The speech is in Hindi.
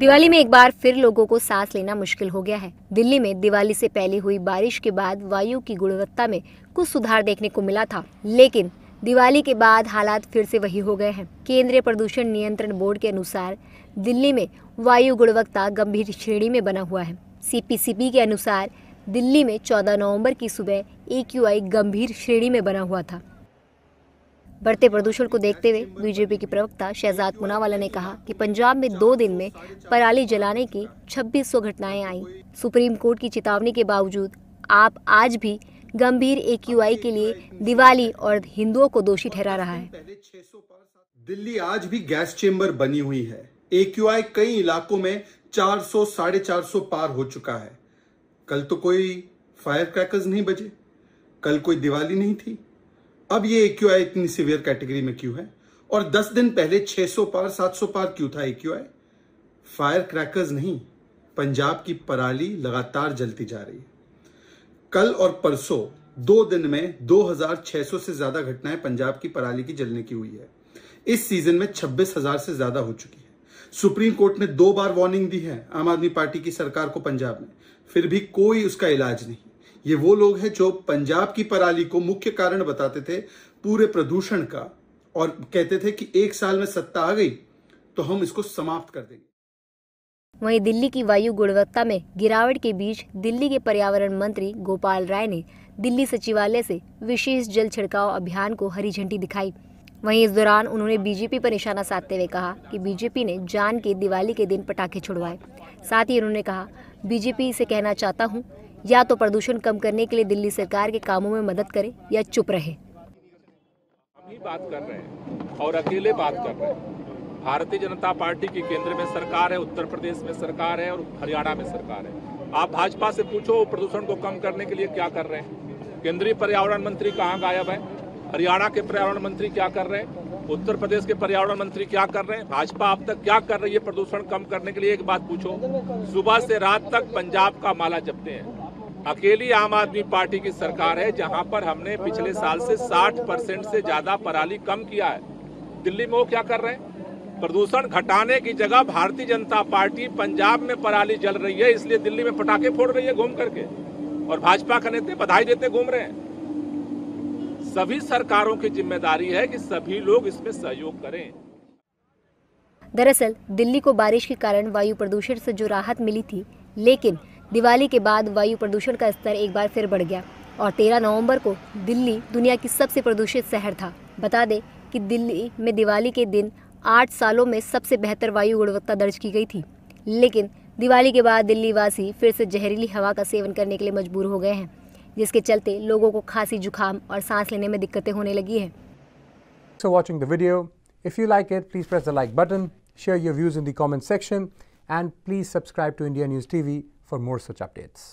दिवाली में एक बार फिर लोगों को सांस लेना मुश्किल हो गया है। दिल्ली में दिवाली से पहले हुई बारिश के बाद वायु की गुणवत्ता में कुछ सुधार देखने को मिला था, लेकिन दिवाली के बाद हालात फिर से वही हो गए हैं। केंद्रीय प्रदूषण नियंत्रण बोर्ड के अनुसार दिल्ली में वायु गुणवत्ता गंभीर श्रेणी में बना हुआ है। CPCB के अनुसार दिल्ली में 14 नवंबर की सुबह AQI गंभीर श्रेणी में बना हुआ था। बढ़ते प्रदूषण को देखते हुए बीजेपी के प्रवक्ता शहजाद पूनावाला ने कहा कि पंजाब में 2 दिन में पराली जलाने की 2600 घटनाएं आई। सुप्रीम कोर्ट की चेतावनी के बावजूद आप आज भी गंभीर AQI के लिए दिवाली और हिंदुओं को दोषी ठहरा रहा है। दिल्ली आज भी गैस चेंबर बनी हुई है। AQI कई इलाकों में 400 450 पार हो चुका है। कल तो कोई फायर क्रैकर्स नहीं बजे, कल कोई दिवाली नहीं थी। अब ये AQI इतनी सीवियर कैटेगरी में क्यों है? और 10 दिन पहले 600 पार 700 पार क्यों था AQI? फायर क्रैकर्स नहीं, पंजाब की पराली लगातार जलती जा रही है। कल और परसों 2 दिन में 2600 से ज्यादा घटनाएं पंजाब की पराली की जलने की हुई है। इस सीजन में 26,000 से ज्यादा हो चुकी है। सुप्रीम कोर्ट ने 2 बार वार्निंग दी है आम आदमी पार्टी की सरकार को पंजाब में, फिर भी कोई उसका इलाज नहीं। ये वो लोग हैं जो पंजाब की पराली को मुख्य कारण बताते थे पूरे प्रदूषण का और कहते थे कि 1 साल में सत्ता आ गई तो हम इसको समाप्त कर देंगे। वहीं दिल्ली की वायु गुणवत्ता में गिरावट के बीच दिल्ली के पर्यावरण मंत्री गोपाल राय ने दिल्ली सचिवालय से विशेष जल छिड़काव अभियान को हरी झंडी दिखाई। वहीं इस दौरान उन्होंने बीजेपी पर निशाना साधते हुए कहा कि बीजेपी ने जान के दिवाली के दिन पटाखे छुड़वाए। साथ ही उन्होंने कहा, बीजेपी से कहना चाहता हूं, या तो प्रदूषण कम करने के लिए दिल्ली सरकार के कामों में मदद करे या चुप रहे। हम ही बात कर रहे हैं और अकेले बात कर रहे हैं। भारतीय जनता पार्टी की केंद्र में सरकार है, उत्तर प्रदेश में सरकार है और हरियाणा में सरकार है। आप भाजपा से पूछो प्रदूषण को कम करने के लिए क्या कर रहे हैं। केंद्रीय पर्यावरण मंत्री कहाँ गायब है? हरियाणा के पर्यावरण मंत्री क्या कर रहे हैं? उत्तर प्रदेश के पर्यावरण मंत्री क्या कर रहे हैं? भाजपा अब तक क्या कर रही है प्रदूषण कम करने के लिए? एक बात पूछो, सुबह से रात तक पंजाब का माला जपते हैं। अकेली आम आदमी पार्टी की सरकार है जहां पर हमने पिछले साल से 60% से ज्यादा पराली कम किया है। दिल्ली में वो क्या कर रहे हैं? प्रदूषण घटाने की जगह भारतीय जनता पार्टी पंजाब में पराली जल रही है, इसलिए दिल्ली में पटाखे फोड़ रही है घूम करके, और भाजपा के नेता बधाई देते घूम रहे हैं। सभी सरकारों की जिम्मेदारी है कि सभी लोग इसमें सहयोग करें। दरअसल दिल्ली को बारिश के कारण वायु प्रदूषण से जो राहत मिली थी, लेकिन दिवाली के बाद वायु प्रदूषण का स्तर एक बार फिर बढ़ गया और 13 नवंबर को दिल्ली दुनिया की सबसे प्रदूषित शहर था। बता दें कि दिल्ली में दिवाली के दिन 8 सालों में सबसे बेहतर वायु गुणवत्ता दर्ज की गई थी, लेकिन दिवाली के बाद दिल्ली वासी फिर से जहरीली हवा का सेवन करने के लिए मजबूर हो गए हैं, जिसके चलते लोगों को खांसी, जुकाम और सांस लेने में दिक्कतें होने लगी हैं। So watching the video, if you like it, please press the like button, share your views in the comment section, and please subscribe to India News TV for more such updates.